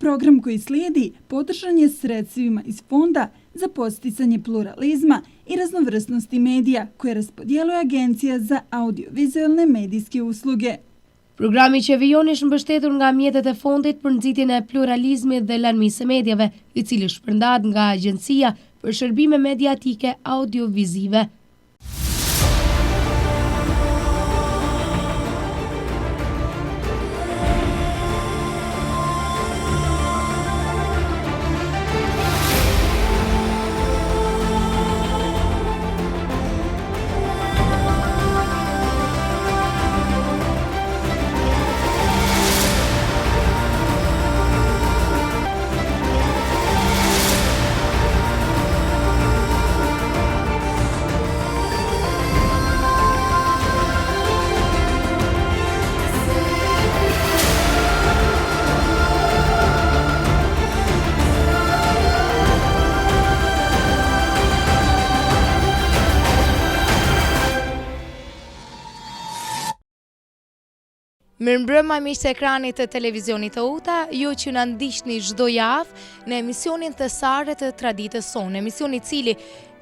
Program koji slijedi podržan je sredstvima iz Fonda za podsticanje pluralizma i raznovrsnosti medija koje raspodjeluje Agencija za audiovizualne medijske usluge. Programi që vijon është mbështetur nga mjetet e fondit për nxitjen e pluralizmit dhe larmisë së medjave, i cili shpërndahet nga Agjencia për Shërbime Mediatike Audiovizive. Mirëmbrëma miq të ekranit të televizionit të UTA, ju që na ndiqni çdo javë në emisionin Thesare të traditës sonë, emisioni i cili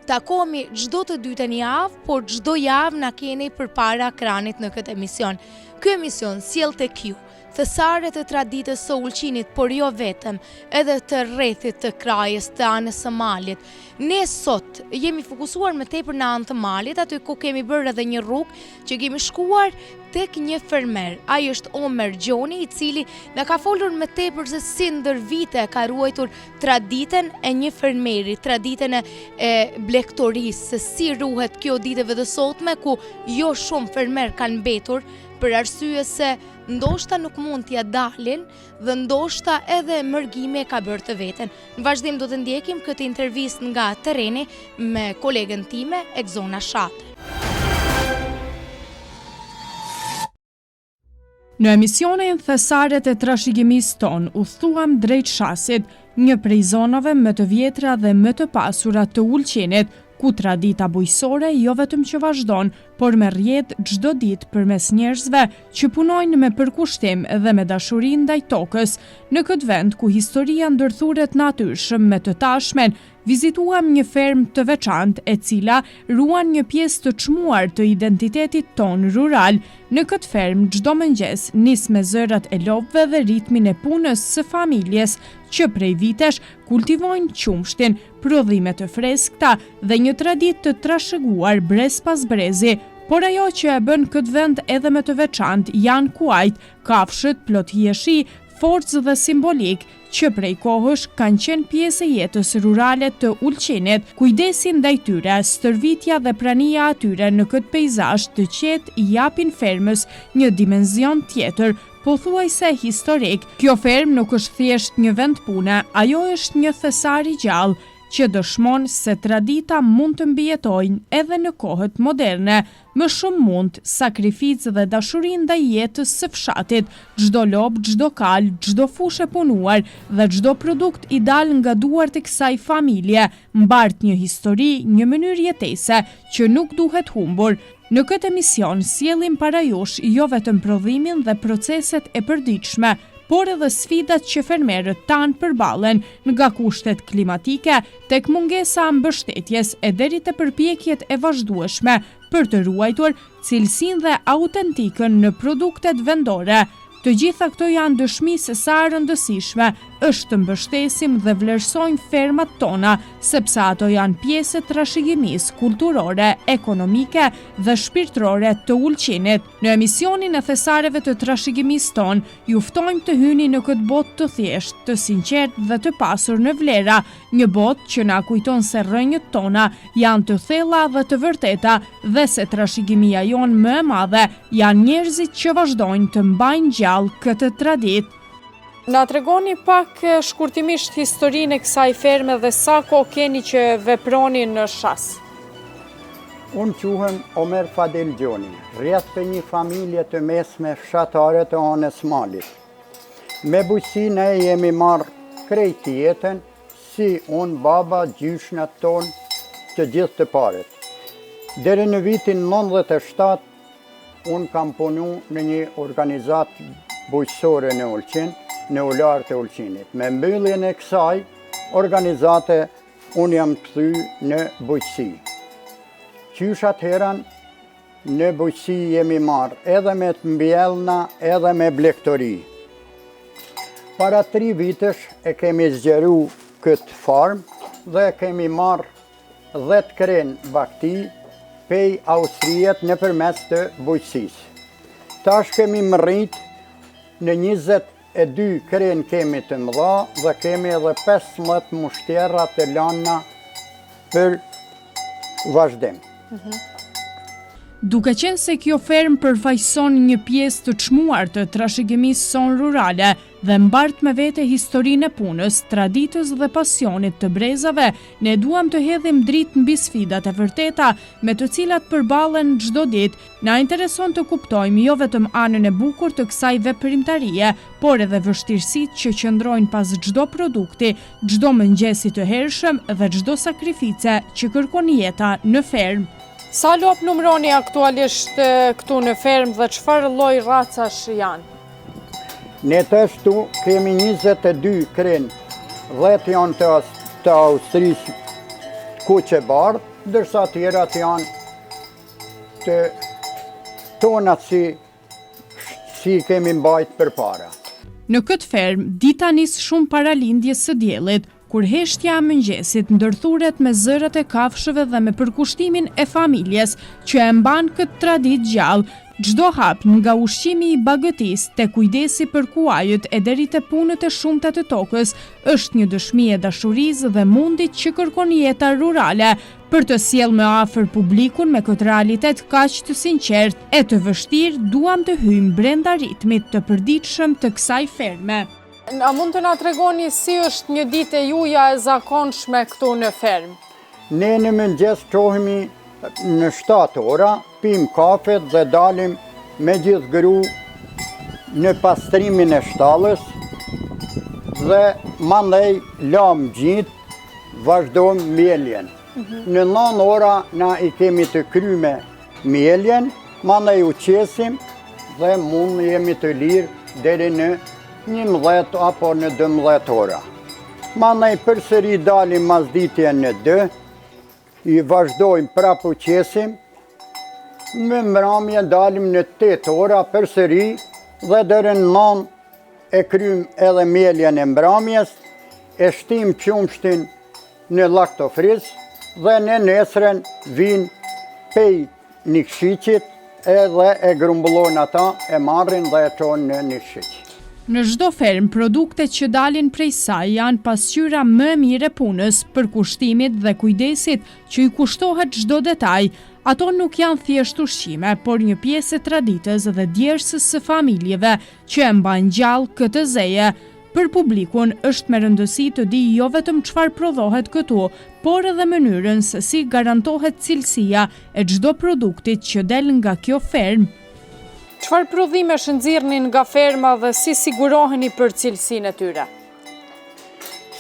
takohemi çdo të dytën javë, por çdo javë na keni përpara ekranit në këtë emision. Ky emision sjell tek ju thesare të traditës së Ulqinit, por jo vetëm, edhe të rrethit të krajës të anës së malit. Ne sot jemi fokusuar më tepër në anë të malit, aty ku kemi bërë edhe një rrugë që kemi shkuar tek një fermer. Ai është Omer Gjoni, i cili na ka folur më tepër se si ndër vite ka ruajtur traditën e një fermeri, traditën e blegtorisë, se si ruhet kjo ditëve të sotme, ku jo shumë fermer kanë mbetur për arsye se ndoshta nuk mund t'ja dalin dhe ndoshta edhe mërgimi e ka bërë të veten. Në vazhdim do të ndjekim këtë intervistë nga tereni me kolegen time, Ekzona Shate. Në emisionin Thesaret e trashëgimisë tonë, u thuam drejt Shasit, një prej zonave më të vjetra dhe më të pasura të Ulqinit, ku tradita bujqësore jo vetëm që vazhdon, por me rrjet çdo ditë përmes njerëzve që punojnë me përkushtim dhe me dashuri ndaj tokës. Në këtë vend ku historia ndërthuret natyrshëm me të tashmen, vizituam një fermë të veçantë e cila ruan një pjesë të çmuar të identitetit ton rural. Në këtë fermë çdo mëngjes nis me zërat e lopëve dhe ritmin e punës së familjes që prej vitesh kultivojnë qumshtin, prodhime të freskëta dhe një traditë të trashëguar brez pas brezi. Por ajo që e bën këtë vend edhe më të veçantë janë kuajt, kafshët, plot hieshi, forcë dhe simbolik, që prej kohësh kanë qenë pjesë e jetës rurale të Ulqinit. Kujdesi ndaj tyre, stërvitja dhe prania atyre në këtë peizazh të qetë i japin fermës një dimension tjetër, pothuajse historik. Kjo fermë nuk është thjesht një vend pune, ajo është një thesar i gjallë që dëshmon se tradita mund të mbijetojnë edhe në kohët moderne, më shumë mund, sakrificë dhe dashuri ndaj jetës së fshatit, çdo lopë, çdo kal, çdo fushë e punuar dhe çdo produkt i dal nga duart e kësaj familje, mbart një histori, një mënyrë jetese që nuk duhet humbur. Në këtë emision sjellim para jush jo vetëm prodhimin dhe proceset e përditshme, por edhe sfidat që fermerët tanë përballen, nga kushtet klimatike tek mungesa mbështetjes e deri te përpjekjet e vazhdueshme për të ruajtur cilësinë dhe autentikën në produktet vendore. Të gjitha këto janë dëshmi se sa e rëndësishme është të mbështesim dhe vlerësojmë fermat tona, sepse ato janë pjesë e trashëgimisë kulturore, ekonomike dhe shpirtërore të Ulqinit. Në emisionin e thesareve të trashëgimisë tonë, ju ftojmë të hyni në këtë botë të thjeshtë, të sinqertë dhe të pasur në vlera, një botë që na kujton se rrënjët tona janë të thella dhe të vërteta dhe se trashëgimia jonë më e madhe janë njerëzit që vazhdojnë të mbajnë gjallë këtë traditë. Na tregoni pak shkurtimisht historinë e kësaj ferme dhe sa kohë keni që veproni në Shas? Unë quhem Omer Fadel Gjoni, rrjedh për një familje të mesme fshatare të anës malit. Me bujqësi ne jemi marrë krejt jetën, si unë, baba, gjyshnat tonë, të gjithë të paret. Deri në vitin 97, unë kam punu në një organizat bujqësore në Ulqin, në ularët e Ulqinit. Me mbylljen e kësaj organizate, unë jam kthy në bujqësi. Qysh atëheran në bujqësi jemi marrë edhe me të mbjellna, edhe me blektori. Para 3 vitesh e kemi zgjeru këtë farmë dhe kemi marrë 10 kren bakti pej Austrijet në përmes të bujqësisë. Tash kemi mërrit në 22 kren kemi të mëdha dhe kemi edhe 15 mushtera të lana për vazhdim. Duke qenë se kjo fermë përfaqëson një pjesë të çmuar të trashëgimisë son rurale dhe mbart me vete historinë e punës, traditës dhe pasionit të brezave, ne duam të hedhim dritë mbi sfidat e vërteta me të cilat përballen çdo ditë. Na intereson të kuptojmë jo vetëm anën e bukur të kësaj veprimtarie, por edhe vështirësitë që qëndrojnë pas çdo produkti, çdo mëngjesi të hershëm dhe çdo sakrifice që kërkon jeta në fermë. Sa lop numroni aktualisht këtu në fermë dhe çfarë lloj racash janë? Ne tështu kemi 22 kren, 10 janë të Austrisë kuqe bardh, ndërsa tjerat janë të tonat si kemi mbajt përpara. Në këtë fermë, dita nis shumë para lindjes së diellit, kur heshtja e mëngjesit ndërthuret me zërat e kafshëve dhe me përkushtimin e familjes që e mban këtë traditë gjallë. Çdo hap nga ushqimi i bagëtis te kujdesi për kuajët e deri te punët e shumta të tokës është një dëshmi e dashurisë dhe mundit që kërkon jeta rurale për të sjellë më afër publikun me këtë realitet kaq të sinqert e të vështirë. Duam të hyjmë brenda ritmit të përditshëm të kësaj ferme. A mund të na tregoni si është një ditë e juja e zakonshme këtu në fermë? Ne në mëngjes çohemi në 7 ora, pim kafe dhe dalim me gjithë gru në pastrimin e shtallës dhe mandej lam gjitë, vazhdojmë mjeljen. Në 9 ora na i kemi të kryme mjeljen, mandej u qesim dhe mund jemi të lirë deri në 11 apo në 12 ora. Mandej përsëri dalim mazditje në 2, i vazhdojmë prapu qesim, me mramje dalim në 8 ora përsëri dhe deri në 9 e krym edhe mjeljen e mramjes, e shtim qumshtin në laktofriz dhe në nesren vinë pej një kshiqit edhe e grumbullon ata, e marrin dhe e qonë në një kshiq. Në çdo fermë, produktet që dalin prej saj janë pasqyra më mire punës, përkushtimit dhe kujdesit që i kushtohet çdo detaj. Ato nuk janë thjesht ushqime, por një pjesë e traditës dhe djersës së familjeve që e mban gjallë këtë zeje. Për publikun është me rëndësi të di jo vetëm çfarë prodhohet këtu, por edhe mënyrën se si garantohet cilësia e çdo produktit që del nga kjo fermë. Çfarë prodhimesh nxirrni nga ferma dhe si siguroheni për cilësinë e tyre?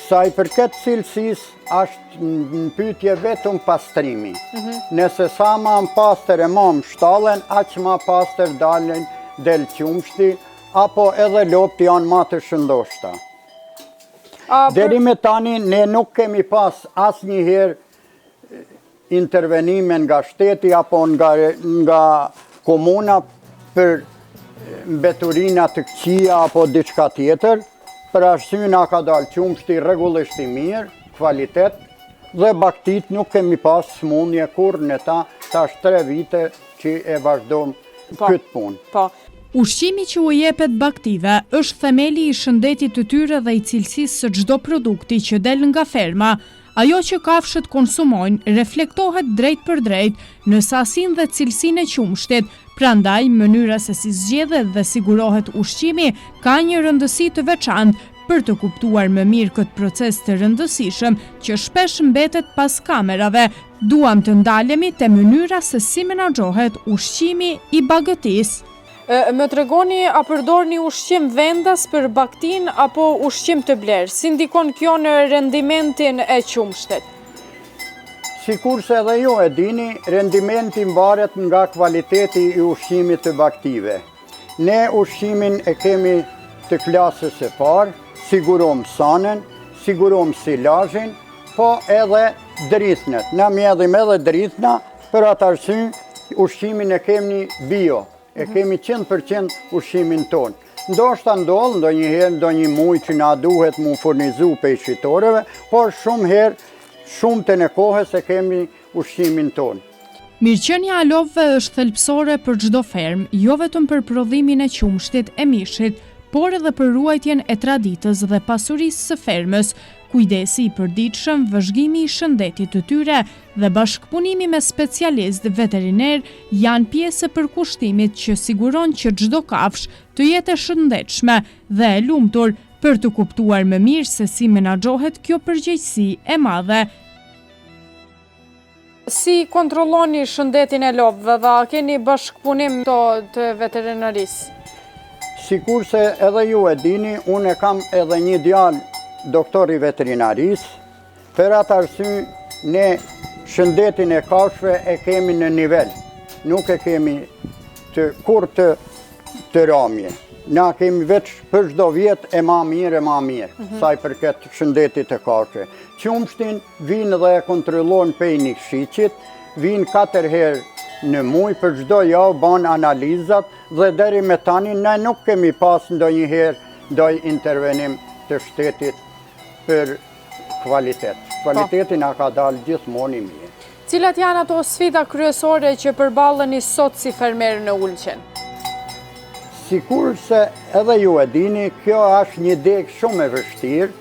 Sa i përket cilësisë, është në pyetje vetëm pastrimi. Nëse sa ma në pastër e ma më shtallen, aq ma pastër del qumshti, apo edhe lopti janë ma të shëndoshta. Deri me tani, ne nuk kemi pas asnjëherë intervenime nga shteti apo nga komuna për mbeturina të këqija apo diçka tjetër, për arsye na ka dalë qumshti rregullisht i mirë, kvalitet, dhe baktit nuk kemi pas smundje kur në tash 3 vite që e vazhdojmë këtë punë. Ushqimi që u jepet baktive është themeli i shëndetit të tyre dhe i cilësisë së çdo produkti që del nga ferma. Ajo që kafshët konsumojnë reflektohet drejt për drejt në sasinë dhe cilësinë e qumshtit, prandaj mënyra se si zgjedhet dhe sigurohet ushqimi ka një rëndësi të veçantë. Për të kuptuar më mirë këtë proces të rëndësishëm që shpesh mbetet pas kamerave, duam të ndalemi te mënyra se si menaxhohet ushqimi i bagëtisë. Më tregoni, a përdorni ushqim vendas për baktin apo ushqim të blerë? Si ndikon kjo në rendimentin e qumshtit? Sikurse edhe ju e dini, rendimenti mbaret nga kvaliteti i ushqimit të baktive. Ne ushqimin e kemi të klasës e parë, sigurom sanën, sigurom silazhin, po edhe drithnët. Na mjedhim edhe drithna, për atë arsye ushqimin e kemi bio, e kemi 100% ushqimin tonë. Ndoshta ndodh ndonjëherë ndonjë muj që na duhet mu furnizu peshqitorëve, por shumë herë, shumtën e kohës e kemi ushqimin tonë. Mirëqenia e lopëve është thelbësore për çdo fermë, jo vetëm për prodhimin e qumshtit e mishit, por edhe për ruajtjen e traditës dhe pasurisë së fermës. Kujdesi i përditshëm, vëzhgimi i shëndetit të tyre dhe bashkëpunimi me specialistë veteriner janë pjesë e përkushtimit që siguron që çdo kafshë të jetë e shëndetshme dhe e lumtur për të kuptuar më mirë se si menaxhohet kjo përgjegjësi e madhe. Si kontrolloni shëndetin e lopëve dhe a keni bashkëpunim të veterinarisë? Sikur se edhe ju e dini, unë e kam edhe një djalë doktori veterinarisë, për atë arsye ne shëndetin e kafshëve e kemi në nivel, nuk e kemi të ramje. Na kemi veç për çdo vjet e ma mirë, sa i përket shëndetit të kafshëve. Qumshtin vinë dhe e kontrollon pej një shiqit, vinë 4 herë në muj, për çdo javë ban analizat dhe deri me tani ne nuk kemi pas ndonjëherë ndonjë intervenim të shtetit për kvalitet. Kvaliteti na ka dalë gjithmonë i mirë. Cilat janë ato sfida kryesore që përballeni sot si fermer në Ulqen? Sikur se edhe ju e dini, kjo është një degë shumë e vështirë,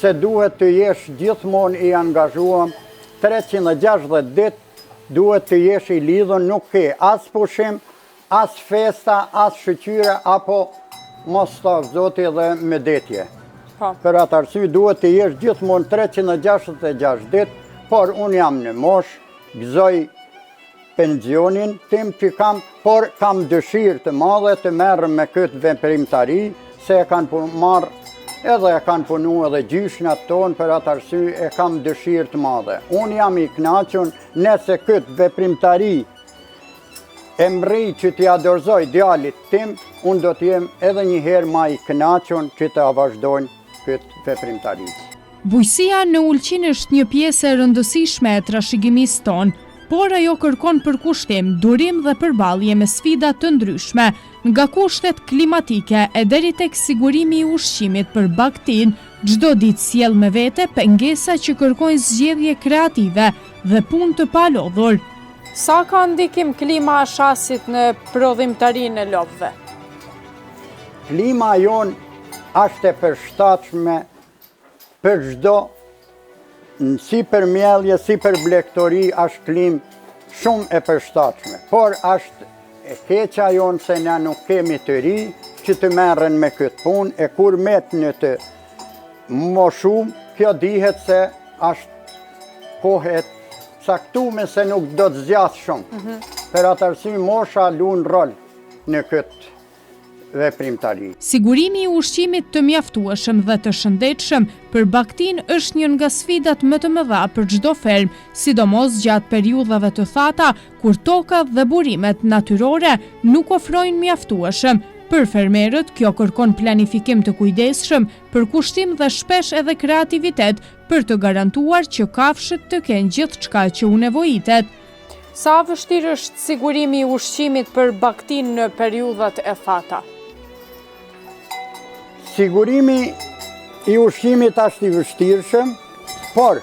se duhet të jesh gjithmonë i angazhuar 360 ditë, duhet të jesh i lidhur, nuk ke as pushim, as festa, as shëqyre, apo mos staf zoti dhe mëdetje. Për atë arsye duhet të jesh gjithmonë 366 ditë, por unë jam në mosh, gëzoj pensionin tim që kam, por kam dëshirë të madhe të merrem me këtë veprimtari, se e kanë marrë edhe e kanë punu edhe gjyshnat tonë, për atë arsye e kam dëshirë të madhe. Unë jam i kënaqur nëse këtë veprimtari e mri që t'i dorëzoj djalit tim, unë do t'jem edhe një herë ma i kënaqur që t'a vazhdojnë këtë veprimtari. Bujësia në Ulqin është një pjesë e rëndësishme e trashëgimisë tonë, por ajo kërkon përkushtim, durim dhe përballje me sfida të ndryshme, nga kushtet klimatike e deri tek sigurimi i ushqimit për bagtin, çdo ditë sjell me vete pengesa që kërkojnë zgjedhje kreative dhe punë të palodhur. Sa ka ndikim klima e shasit në prodhimtarinë e lopëve? Klima jon është e përshtatshme për çdo, si për mjellje, si për blektori, është klimë shumë e përshtatshme. Por është e keqa jonë se na nuk kemi të ri që të merren me këtë punë, e kur met në të më shumë, kjo dihet se është kohë caktuar se nuk do të zgjasë shumë. Për atë arsye mosha luan rol në këtë veprimtari. Sigurimi i ushqimit të mjaftueshëm dhe të shëndetshëm për bagtin është një nga sfidat më të mëdha për çdo fermë, sidomos gjatë periudhave të thata kur tokat dhe burimet natyrore nuk ofrojnë mjaftueshëm. Për fermerët, kjo kërkon planifikim të kujdesshëm, përkushtim dhe shpesh edhe kreativitet për të garantuar që kafshët të kenë gjithçka që u nevojitet. Sa vështirë është sigurimi i ushqimit për bagtin në periudhat e thata? Sigurimi i ushqimit është i vështirshëm, por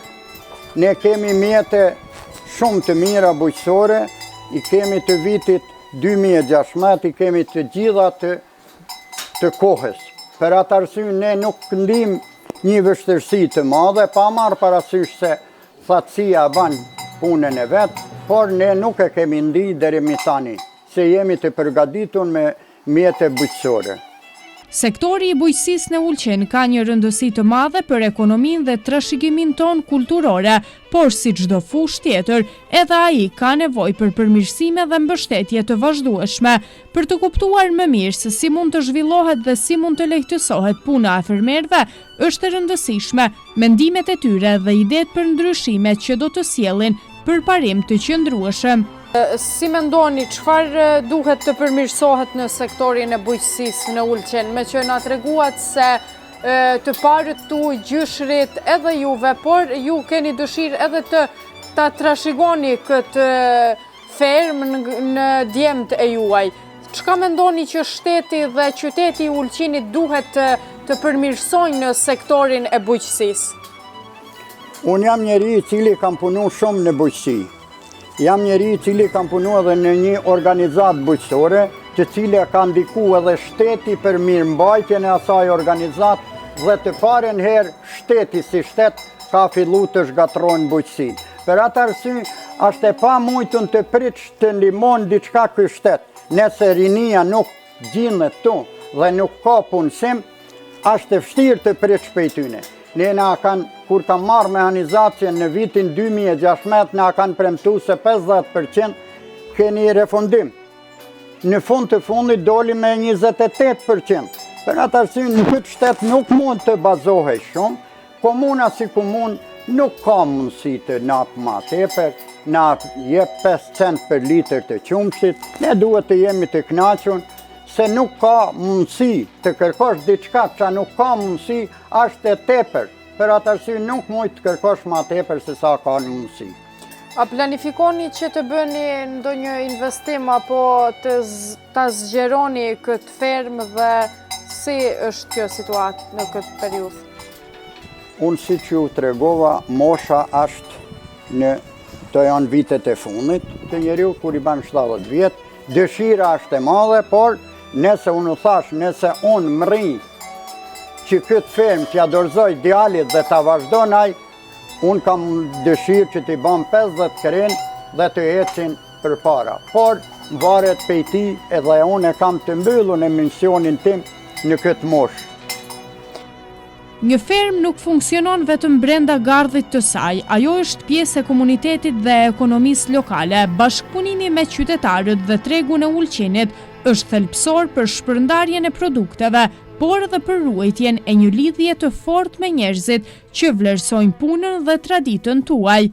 ne kemi mjete shumë të mira bujqësore, i kemi të vitit 2016, i kemi të gjitha të kohës. Për atë arsye ne nuk ndim një vështirësi të madhe, pa marrë parasysh se thatësia ban punën e vetë, por ne nuk e kemi ndi deri më tani, se jemi të përgatitur me mjete bujqësore. Sektori i bujqësisë në Ulqen ka një rëndësi të madhe për ekonominë dhe trashëgiminë tonë kulturore, por si çdo fushë tjetër, edhe ai ka nevojë për përmirësime dhe mbështetje të vazhdueshme. Për të kuptuar më mirë se si mund të zhvillohet dhe si mund të lehtësohet puna e fermerëve, është e rëndësishme mendimet e tyre dhe idetë për ndryshimet që do të sjellin përparim të qëndrueshëm. Si mendoni, çfarë duhet të përmirësohet në sektorin e bujqësisë në Ulqen, me që na treguat se të parët tu gjyshrit edhe juve, por ju keni dëshirë edhe ta trashëgoni këtë fermë në djemët e juaj. Çka mendoni që shteti dhe qyteti i Ulqenit duhet të përmirësojnë në sektorin e bujqësisë? Unë jam njeri i cili kam punu shumë në bujqësi. Jam njeri i cili kam punu edhe në një organizat bujqësore, të cilë ka ndiku edhe shteti për mirëmbajtjen e asaj organizat, dhe të paren herë shteti si shtet ka fillu të shgatrojnë bujqësin. Për atë arsye, është e pa mujtën të pritsh të ndihmon diçka ky shtet. Nëse rinia nuk gjindet tu dhe nuk ka punësim, është e vështirë të pritsh prej tyne. Kur kam marrë mehanizacion në vitin 2016, na kanë premtu se 50% keni refundim. Në fund të fundit doli me 28%. Për atë arsye në këtë shtet nuk mund të bazohej shumë. Komuna si komunë nuk ka mundësi të napë ma tepër, na jep 5 cent për litër të qumshit. Ne duhet të jemi të kënaqur se nuk ka mundësi të kërkosh diçka që nuk ka mundësi, është e tepër. Për atë arsye nuk mund të kërkosh ma tepër se sa ka në mundësi. A planifikoni që të bëni ndonjë investim apo ta zgjeroni këtë fermë dhe si është kjo situatë në këtë periudhë? Unë si që ju tregova, mosha është të janë vitet e fundit të njeriu, kur i ban 70 vjetë, dëshira është e madhe, por nëse unë u thash, nëse unë mri që këtë fermë t'ja dorëzoj djalit dhe ta vazhdonaj, unë kam dëshirë që t'i ban 50 kren dhe të ecin për para. Por, varet pej ti edhe unë e kam të mbyllur në misionin tim në këtë moshë. Një fermë nuk funksionon vetëm brenda gardhit të saj, ajo është pjesë e komunitetit dhe ekonomisë lokale. Bashkëpunimi me qytetarët dhe tregun e Ulqenit është thelbësor për shpërndarjen e produkteve, por edhe për ruajtjen e një lidhje të fortë me njerëzit që vlerësojnë punën dhe traditën tuaj.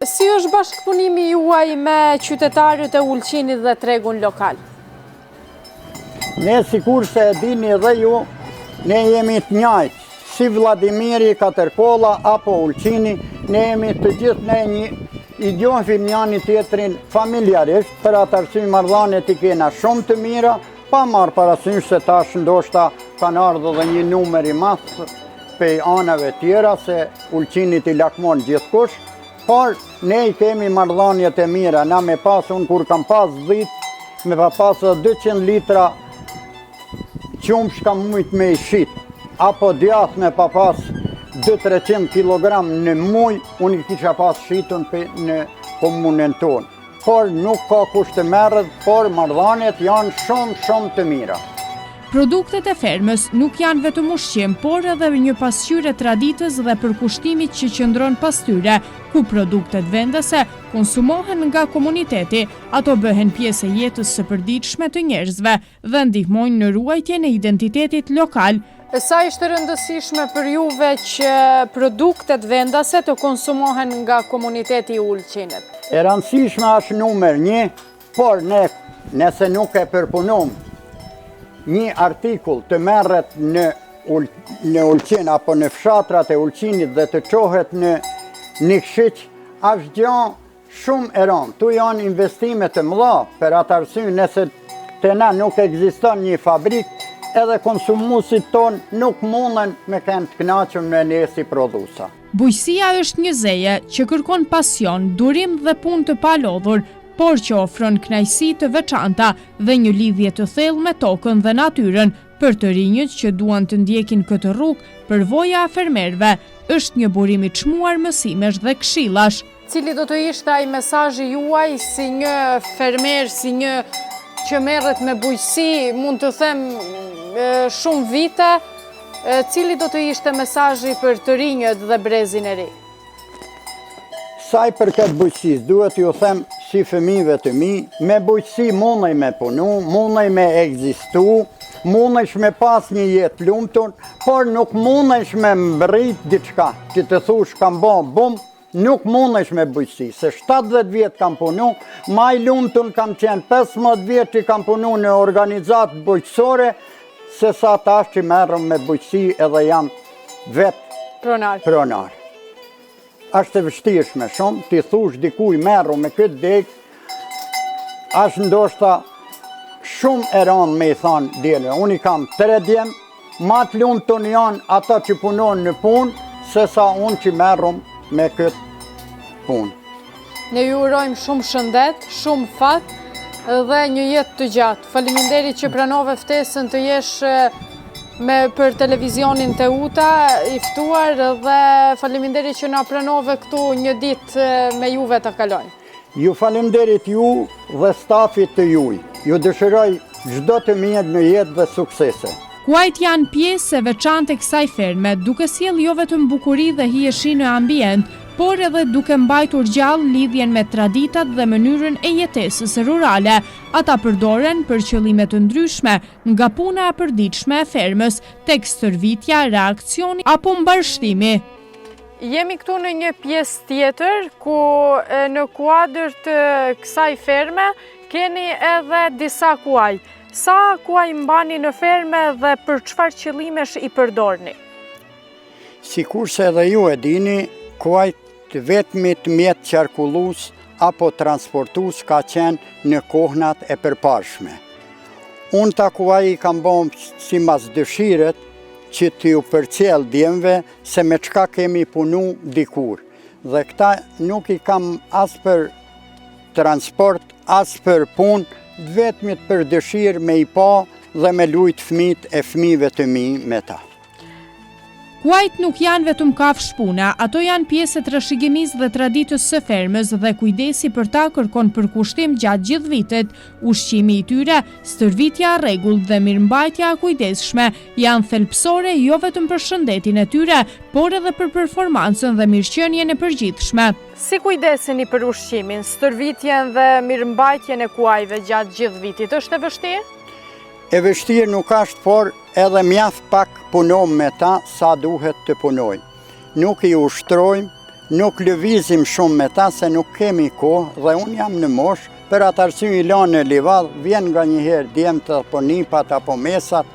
Si është bashkëpunimi juaj me qytetarët e Ulqenit dhe tregun lokal? Ne sikur se e dini edhe ju, ne jemi të njëjtë, si Vladimiri, Katerkolla apo Ulqini, ne jemi të gjithë i njohim njëri tjetrin familjarisht, për atë arsye marrëdhëniet i kena shumë të mira, pa marrë parasysh se tash ndoshta kanë ardhur edhe një numër i madh prej anave tjera se Ulqinit i lakmon gjithkush, por ne i kemi marrëdhëniet e mira. Na me pas unë kur kam pas 10, me pas 200 litra qumsh kam mujt me i shit, apo djath me pa pas 200-300 kg në muj, unë i kisha pas shitun në komunën tonë. Por nuk ka kush të merret, por marrëdhëniet janë shumë të mira. Produktet e fermës nuk janë vetëm ushqim, por edhe një pasqyrë e traditës dhe përkushtimit që qëndron pas tyre, ku produktet vendase konsumohen nga komuniteti, ato bëhen pjesë e jetës së përditshme të njerëzve dhe ndihmojnë në ruajtjen e identitetit lokal. Sa ishte rëndësishme për juve që produktet vendase të konsumohen nga komuniteti i Ulqenit? E rëndësishme është numër 1, por nëse nuk e përpunom një artikull të merret në Ulqen apo në fshatrat e Ulqenit dhe të çohet në Nikëshiq, është gjë shumë e rëndë. Tu janë investime të mëdha, për atë arsye nëse te na nuk ekziston një fabrikë, edhe konsumuesit tonë nuk munden me kanë të kënaqur me ne si prodhuesa. Bujqësia është një zeje që kërkon pasion, durim dhe punë të palodhur, por që ofron kënaqësi të veçanta dhe një lidhje të thellë me tokën dhe natyrën. Për të rinjët që duan të ndjekin këtë rrugë, përvoja e fermerëve është një burim i çmuar mësimesh dhe këshillash. Cili do të ishte ai mesazhi juaj si një fermer, si një që merret me bujqësi, mund të them shumë vite, cili do të ishte mesazhi për të rinjët dhe brezin e ri? Saj për këtë bujqësis, duhet ju them si fëmijëve të mi, me bujqësi mundej me punu, mundej me ekzistu, mundej me pas një jetë lumtur, por nuk mundej me mbrit diçka, që të thush kam bom bum, nuk mundesh me bujqësi, se 70 vjetë kam punu, ma i lumëtun kam qenë 15 vjetë që kam punu në organizatë bujqësore, se sa tash që merrem me bujqësi edhe jam vetë pronar. Ashtë të vështirshme shumë, ti thush dikuj merru me këtë dek, ashtë ndoshta shumë e rëndë me i thanë djele. Unë i kam 3 djemë, ma të lumëtun janë ata që punon në punë, se sa unë që merrum me këtë punë. Ne ju urojmë shumë shëndet, shumë fat dhe një jetë të gjatë. Faleminderit që pranove ftesën të jesh për televizionin Teuta i ftuar dhe faleminderit që na pranove këtu një ditë me juve të kalojnë. Ju faleminderit ju dhe stafit të juj. Ju dëshiroj çdo të mirë në jetë dhe suksese. Kuajt janë pjesë e veçantë e kësaj ferme, duke sjell jo vetëm bukuri dhe hijeshi në ambient, por edhe duke mbajtur gjallë lidhjen me traditat dhe mënyrën e jetesës rurale. Ata përdoren për qëllime të ndryshme, nga puna e përditshme e fermës, tek stërvitja, reakcioni apo mbarshtimi. Jemi këtu në një pjesë tjetër, ku në kuadër të kësaj ferme keni edhe disa kuaj. Sa kuaj mbani në ferme dhe për çfarë qëllimesh i përdorni? Sikur se edhe ju e dini, kuajt vetmit mjet qarkullus apo transportus ka qenë në kohnat e përparshme. Unë ta kuaj i kam bon si mas dëshiret që t'ju përcjell djemve se me çka kemi punu dikur. Dhe këta nuk i kam as për transport, as për punë, vetmit për dëshirë me i pa dhe me lujt fëmijët e fëmijëve të mi me ta. Kuajt nuk janë vetëm kafshë puna, ato janë pjesë e trashëgimisë dhe traditës së fermës dhe kujdesi për ta kërkon përkushtim gjatë gjithë vitit. Ushqimi i tyre, stërvitja rregull dhe mirëmbajtja e kujdesshme janë thelbësore jo vetëm për shëndetin e tyre, por edhe për performancën dhe mirëqenien e përgjithshme. Si kujdeseni për ushqimin, stërvitjen dhe mirëmbajtjen e kuajve gjatë gjithë vitit, është e vështirë? E vështirë nuk ashtë, por edhe mjaft pak punojmë me ta sa duhet të punojmë. Nuk i ushtrojmë, nuk lëvizim shumë me ta se nuk kemi kohë dhe unë jam në moshë, për atë arsye i lanë në livadh, vjen nga njëherë djemët apo nipat apo mesat,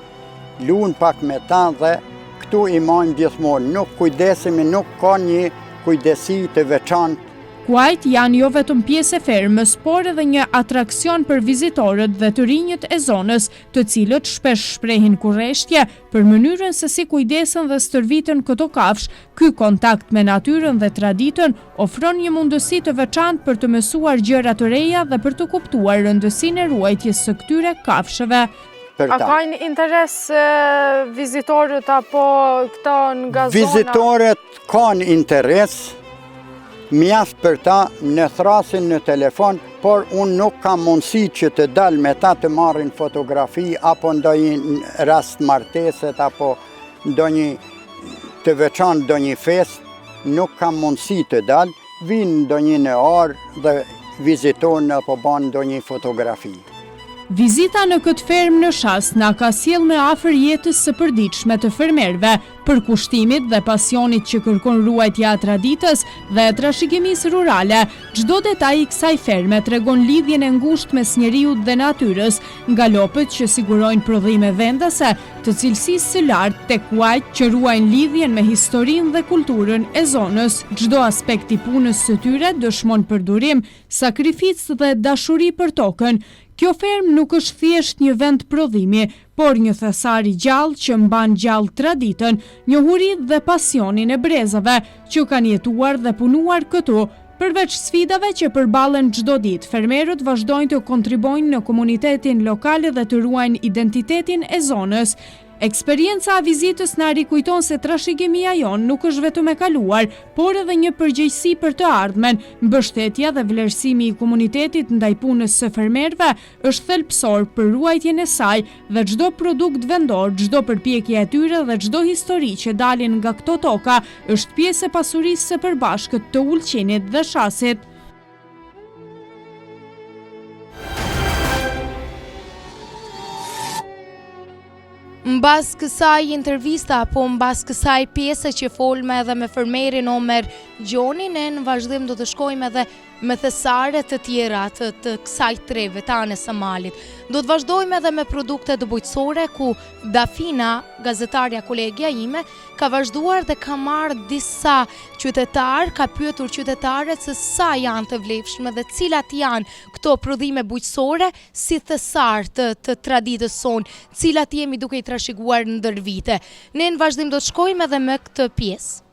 lunë pak me ta dhe këtu i majmë gjithmonë. Nuk kujdesemi, nuk ka një kujdesi të veçantë. Kuajt janë jo vetëm pjesë e fermës, por edhe një atrakcion për vizitorët dhe të rinjët e zonës, të cilët shpesh shprehin kurreshtje për mënyrën se si kujdesen dhe stërviten këto kafshë. Ky kontakt me natyrën dhe traditën ofron një mundësi të veçantë për të mësuar gjëra të reja dhe për të kuptuar rëndësinë e ruajtjes së këtyre kafshëve. A kanë interes vizitorët apo këta nga zona? Vizitorët kanë interes, mjaft për ta në thrasin në telefon, por unë nuk kam mundësi që të dal me ta të marrin fotografi apo ndonjë rast marteset apo ndonjë të veçantë ndonjë fest, nuk kam mundësi të dal, vinë ndonjë në orë dhe vizitojnë apo bën ndonjë fotografi. Vizita në këtë fermë në Shas na ka sjell më afër jetës së përditshme të fermerëve, përkushtimit dhe pasionit që kërkon ruajtja e traditës dhe e trashëgimisë rurale. Çdo detaj i kësaj ferme tregon lidhjen e ngushtë mes njeriut dhe natyrës, nga lopët që sigurojnë prodhime vendase, të cilësisë së lartë tek kuajt që ruajnë lidhjen me historinë dhe kulturën e zonës. Çdo aspekt i punës së tyre dëshmon përdurim, sakrificë dhe dashuri për tokën. Kjo fermë nuk është thjesht një vend prodhimi, por një thesar i gjallë që mban gjallë traditën, njohurinë dhe pasionin e brezave që kanë jetuar dhe punuar këtu. Përveç sfidave që përballen çdo ditë, fermerët vazhdojnë të kontribuojnë në komunitetin lokal dhe të ruajnë identitetin e zonës. Eksperienca e vizitës na rikujton se trashëgimia jonë nuk është vetëm e kaluar, por edhe një përgjegjësi për të ardhmen. Mbështetja dhe vlerësimi i komunitetit ndaj punës së fermerëve është thelbësor për ruajtjen e saj dhe çdo produkt vendor, çdo përpjekje e tyre dhe çdo histori që dalin nga këto toka është pjesë e pasurisë së përbashkët të Ulqenit dhe Shasit. Mbas kësaj intervista, po mbas kësaj pjese që folme edhe me fermerin Omer Gjoni, ne në vazhdim do të shkojmë edhe me thesare të tjera të kësaj treve të anës së malit. Do të vazhdojmë edhe me produkte të bujqësore, ku Dafina, gazetarja kolegja ime, ka vazhduar dhe ka marrë disa qytetarë, ka pyetur qytetarët se sa janë të vlefshme dhe cilat janë këto prodhime bujqësore si thesar të traditës sonë, cilat jemi duke i trashëguar ndër vite. Ne në vazhdim do të shkojmë edhe me këtë pjesë.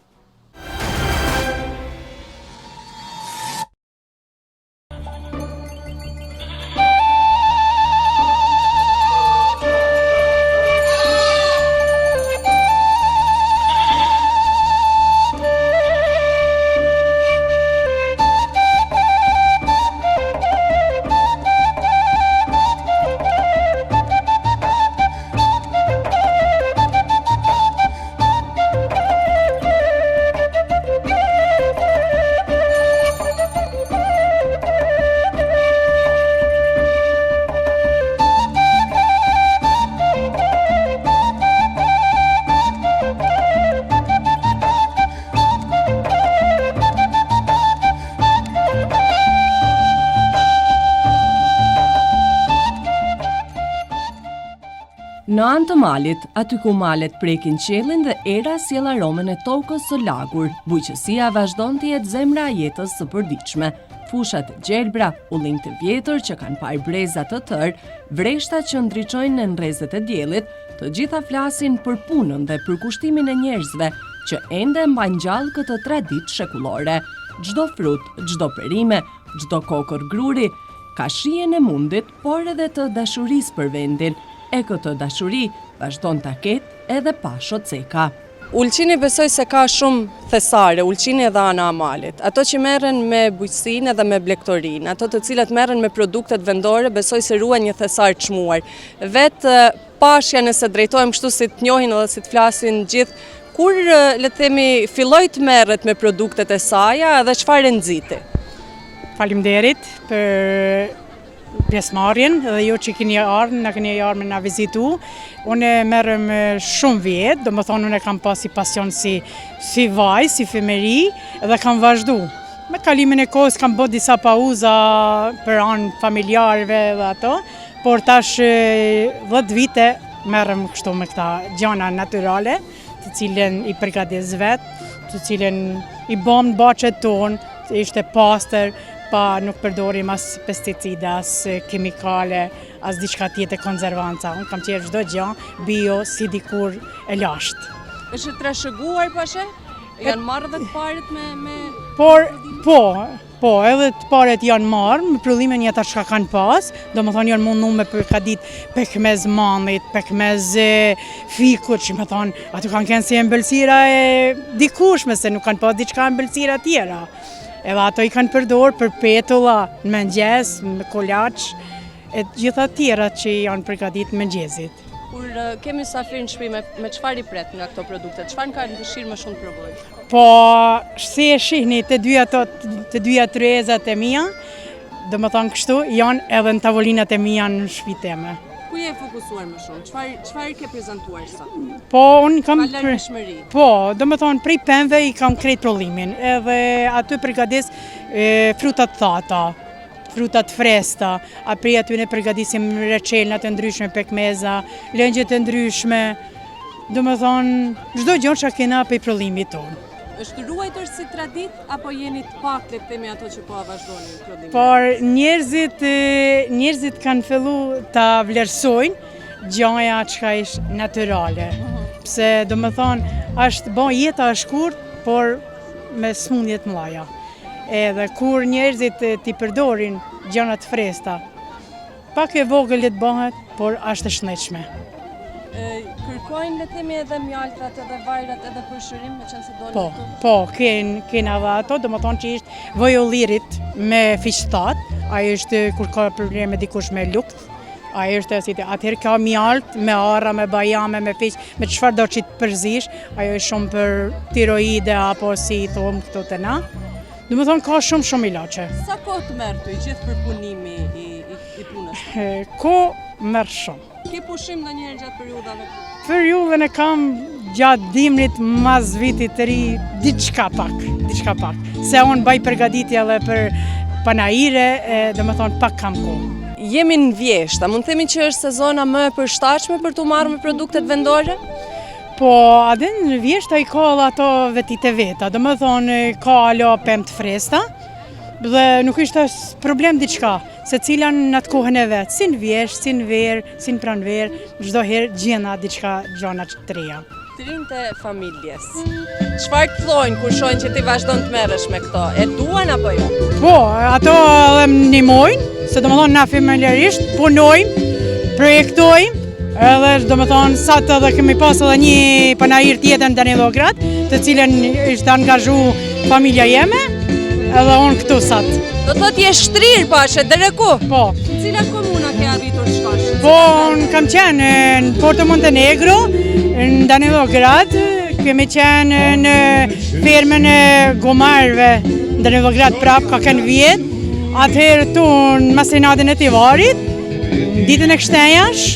Në anë të malit, aty ku malet prekin qiellin dhe era sjell aromën e tokës së lagur, bujqësia vazhdon të jetë zemra e jetës së përditshme. Fushat e gjelbra, ullinj të vjetër që kanë parë breza të tërë, vreshtat që ndriçojnë në nrezet e diellit, të gjitha flasin për punën dhe për kushtimin e njerëzve që ende mbajnë gjallë këtë traditë shekullore. Çdo frut, çdo perime, çdo kokër gruri ka shijen e mundit, por edhe të dashurisë për vendin. E këtë dashuri vazhdon ta ketë edhe pa shoceka. Ulqini besoj se ka shumë thesare, ulqini edhe ana e malit. Ato që merren me bujqësinë edhe me blegtorinë, ato të cilat merren me produktet vendore, besoj se ruajnë një thesar të çmuar. Vetë pashja nëse drejtojmë kështu si të njohin edhe si të flasin gjithë, kur le të themi filloi të merret me produktet e saja edhe çfarë nxiti. Faleminderit për pjesëmarrjen dhe ju që keni ardhur, na keni ardhur me na vizitu. Unë merrem shumë vjet, domethënë unë kam pasi pasion si vaj, si femëri dhe kam vazhdu. Me kalimin e kohës kam bërë disa pauza për anë familjarëve dhe ato, por tash 10 vite merrem kështu me këta gjana natyrale, të cilën i përgatis vetë, të cilën i bëm baçet tonë, ishte pastër, pa nuk përdorim as pesticida, as kemikale, as diçka tjetër konservanca. Unë kam qenë çdo gjë bio si dikur e lashtë. Është trashëguar pashe? Janë marrë dhe të paret me... Po, edhe të paret janë marrë, me prodhimin ata çka kanë pas, domethënë janë mundu me përgadit pekmez mamit, pekmez fikut, që me thonë, aty kanë kënë si embëlsira e dikushme, se nuk kanë pas diçka embëlsira tjera. Edhe ato i kanë përdorë për petulla, në mëngjes, me kolaç, e gjitha tjera që janë përgadit në mëngjesit. Kur kemi mysafir në shtëpi, me çfarë i pret nga këto produkte? Çfarë kanë dëshirë më shumë të provojë? Po, si e shihni të dyja tryezat e mia, domethënë kështu, janë edhe në tavolinat e mia në shtëpi teme. Ku je fokusuar më shumë? Çfarë ke prezantuar sot? Po, unë kam... Ka lërmishmëri? Po, domethënë prej pemëve i kam krejt prodhimin, edhe aty përgadis frutat thata, frutat fresta, prej aty ne përgadisim reçelna të ndryshme, pekmeza, lëngje të ndryshme, domethënë çdo gjë që kena prej prodhimit tonë. Është ruajtur si tradit apo jeni të pak le të themi ato që po vazhdoni prodhimin? Por njerëzit kanë fillu ta vlerësojnë gjëja që është natyrale. Pse domethënë jeta është shkurt, por me smundje të mëdha. Edhe kur njerëzit t'i përdorin gjëra të freskëta, pak e vogël le të bëhet, por është e shëndetshme. Kërkojnë le të themi edhe mjaltrat edhe vajrat edhe për shërim me qenë se dolën? Po, kena edhe ato, domethënë që është vaj ullirit me fiqtat, ai është kur ka probleme dikush me lukt, ai është atëherë ka mjalt me arra, me bajame, me fiq, me çfarë do që të përzish, ajo është shumë për tiroide apo si i thon këto të na. Domethënë ka shumë ilaçe. Sa kohë të merr ty gjithë përpunimi i punës? Ko merr shumë. Ke pushim ndonjëherë gjatë periudhave? për jullën e kam gjatë dimrit mas vitit të ri, diçka pak. Se unë baj përgatitje edhe për panajire, dhe më thonë pak kam kohë. Jemi në Vjeshta, mund të themi që është sezona më e përshtatshme për të marrë me produktet vendore? Po, adin në Vjeshta i ka ato vetit e veta, dhe më thonë ka alo pemë të fresta, dhe nuk ishte problem diçka, se cila në atë kohën e vetë, si në Vjeshtë, si në verë, si në pranverë, çdo herë gjena diçka gjona të reja. Të rinjtë e familjes, çfarë të thojnë kur shohin që ti vazhdon të merresh me këto? E duan apo jo? Po, ato edhe më ndihmojnë, se domethënë na familjarisht punojmë, projektojmë, edhe domethënë sa të edhe kemi pas edhe një panajir tjetër në Danilograd, të cilën ishte angazhu familja jeme, edhe unë këtu sat. Do të thotë je shtrirë pashe, deri ku? Po. Cila komuna ke arritur të shkosh? Po, unë kam qenë në Porto Montenegro, në Danilograd, kemi qenë në fermën e gomarëve në Danilograd prapë, ka kënë vjetë, atëherë tu në masinatin e Tivarit, ditën e Kështenjash.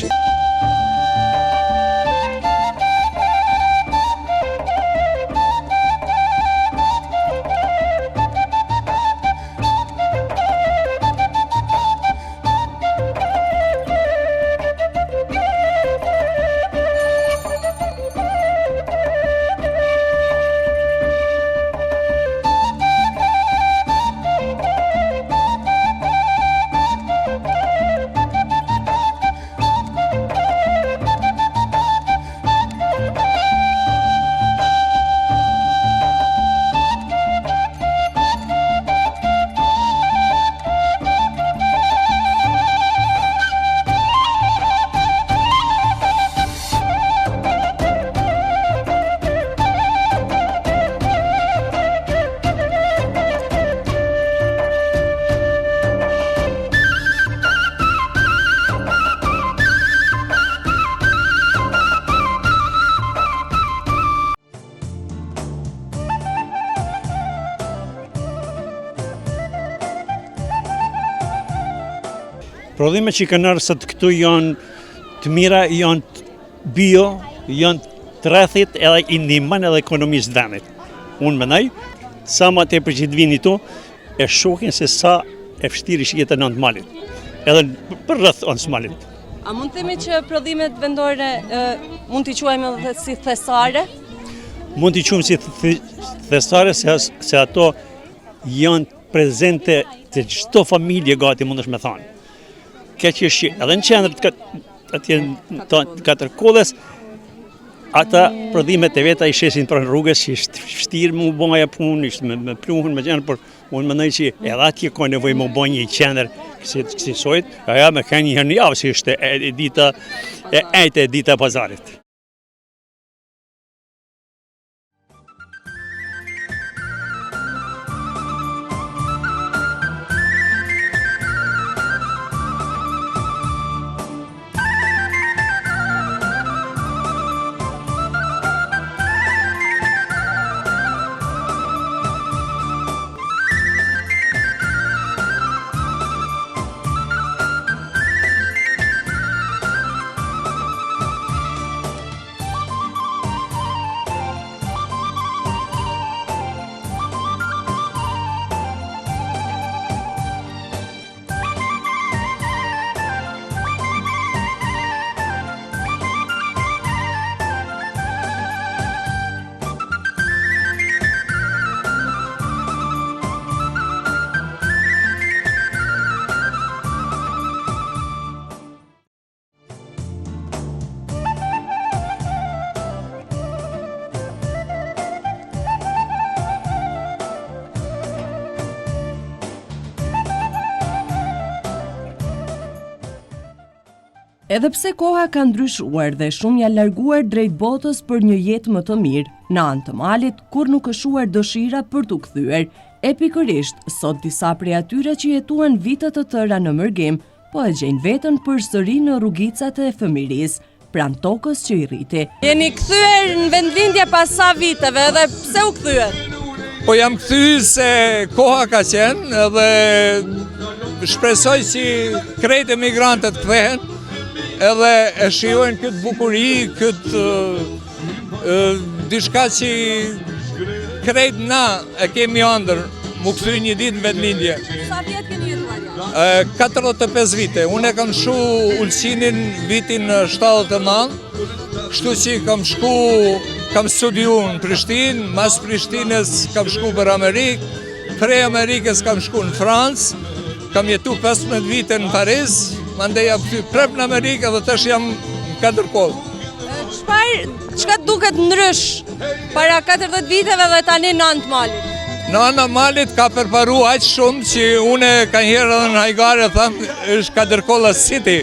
Prodhimet që kanë ardhur sot këtu janë të mira, janë bio, janë të rrethit edhe i ndihmojnë edhe ekonomisë vendit. Unë mendoj, sa më tepër që të vini këtu, e shohin se sa e vështirë është jeta në anë të malit, edhe për rreth anës malit. A mund të themi që prodhimet vendore mund t'i quajmë edhe si thesare? Mund t'i quajmë si thesare se ato janë prezente të çdo familje gati mundesh me thënë. Keq është edhe në qendrët atje në katër kollës, ata prodhimet e veta i shesin pranë rrugës, që është vështirë me u bëja punë, ishte me pluhun, me gjëra, por unë mendoj që edhe atje ka nevojë me u bë një qendër si sojt, ajo me kanë një herë në javë, si ishte dita e dita e pazarit. Edhe pse koha ka ndryshuar dhe shumë janë larguar drejt botës për një jetë më të mirë, në anë të malit kur nuk është shuar dëshira për t'u kthyer. E pikërisht, sot disa prej atyre që jetuan vite të tëra në mërgim, po e gjejnë veten përsëri në rrugicat e fëmirisë, pranë tokës që i rriti. Jeni kthyer në vendlindje pas sa viteve, edhe pse u kthyer? Po jam kthyer se koha ka qenë dhe shpresoj që krejt emigrantët kthehen, edhe e shijojnë këtë bukuri, këtë diçka që krejt na e kemi ëndër, mu kthy një ditë në vetëlindje. Sa vjet keni jetuar? 45 vite. Unë e kam shku Ulqinin vitin 79, kështu që kam studiu në Prishtinë, mas Prishtinës kam shku për Amerikë, prej Amerikës kam shku në Francë, kam jetu 15 vite në Paris, mandej jam këty prep në Amerikë dhe tash jam në Katërkollë. Çka duket ndrysh para 40 viteve dhe tani në Anë të Malit? Në Anë Malit ka përparu aq shumë që une ka njëherë edhe në Hajgare thamë është Katërkolla City.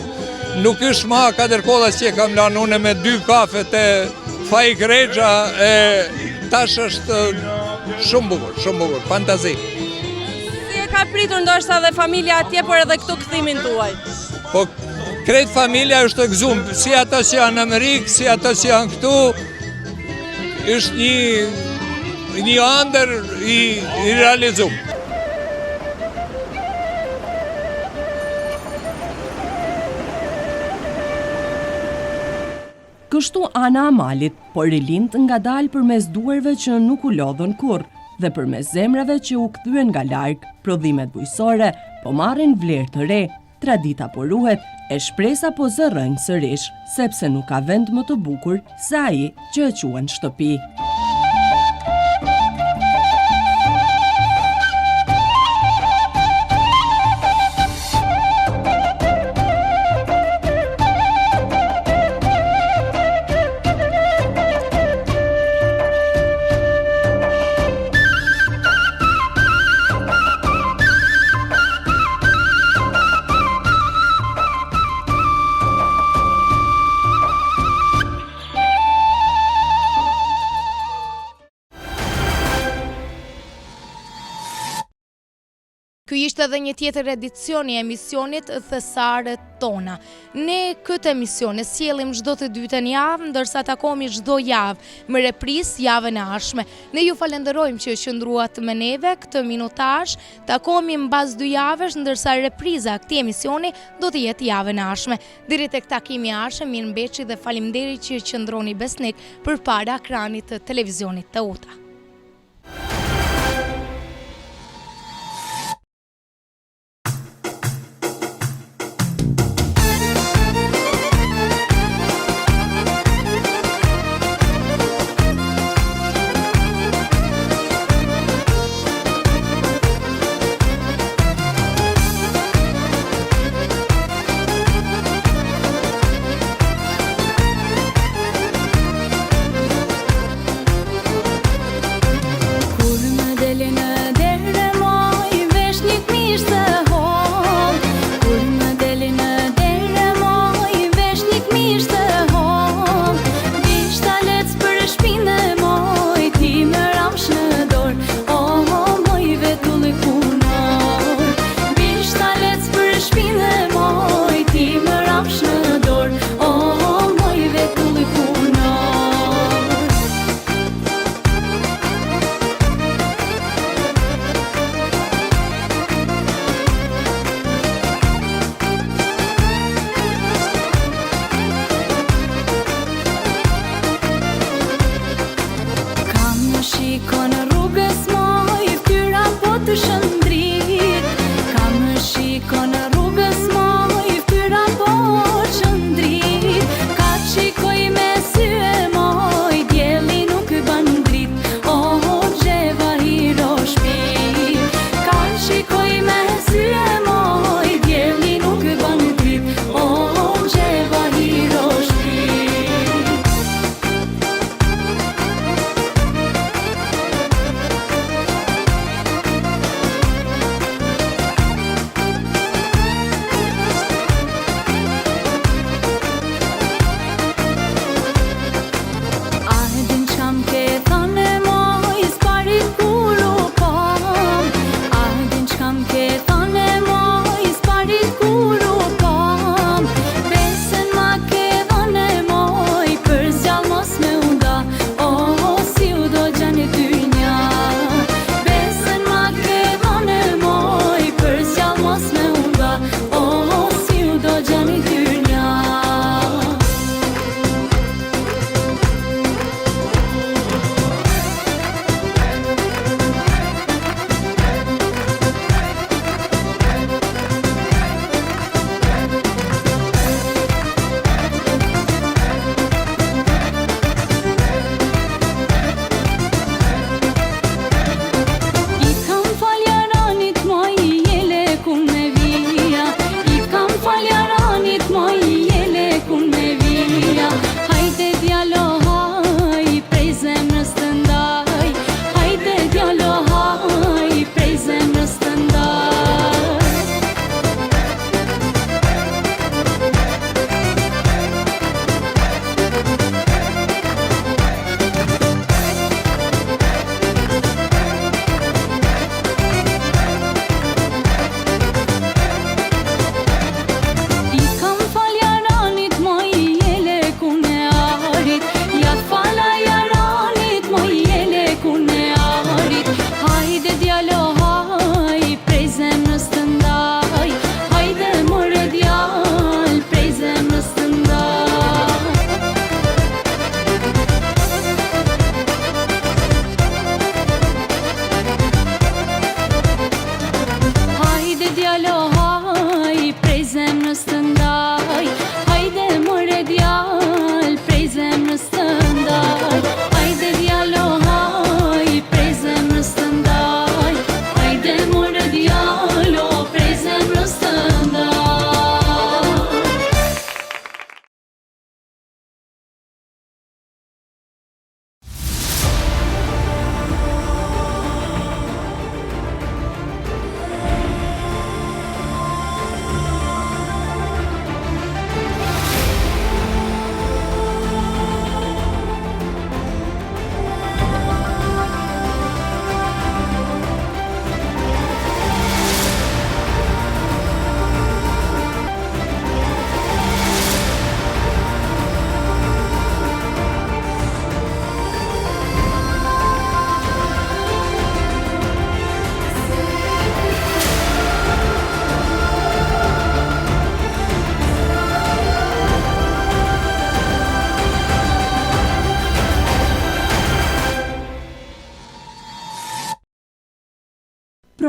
Nuk është ma Katërkolla që kam lanë une me 2 kafe të faj Grexa e tash është shumë bukur, fantazi. Si e ka pritur ndoshta dhe familja atje, por edhe këtu kthimin tuaj? Po krejt familja është të gëzum, si ato që janë në Amerikë, si ato që janë këtu, është një ëndër i realizum. Kështu Ana Amalit, por i lind nga dalë përmes duarve që nuk u lodhën kurrë dhe përmes zemrave që u kthyen nga larg, prodhimet bujqësore po marrin vlerë të re, tradita po ruhet, e shpresa po zërrojnë sërish, sepse nuk ka vend më të bukur se ai që e quhen shtëpi. Ky ishte edhe një tjetër edicion i emisionit Thesaret Tona. Ne këtë emision e sjellim çdo të dytën javë, ndërsa takohemi çdo javë me reprizë javën e ardhshme. Ne ju falenderojmë që qëndruat me neve këtë minutazh. Takohemi mbas 2 javësh, ndërsa repriza e këtij emisioni do të jetë javën e ardhshme. Deri tek takimi i ardhshëm, mirë mbeçi dhe faleminderit që qëndroni besnik përpara ekranit të televizionit të UTA.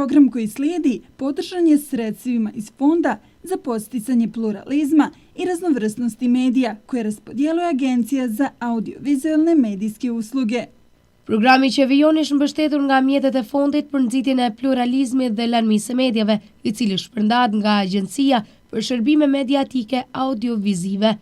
program koji slijedi podržan je sredstvima iz Fonda za podsticanje pluralizma i raznovrsnosti medija koje raspodjeluje Agencija za audiovizualne medijske usluge. Programi që vijon është mbështetur nga mjetet e fondit për nxitjen e pluralizmit dhe larmisë së medjave, i cili shpërndahet nga Agjencia për Shërbime Mediatike Audiovizive.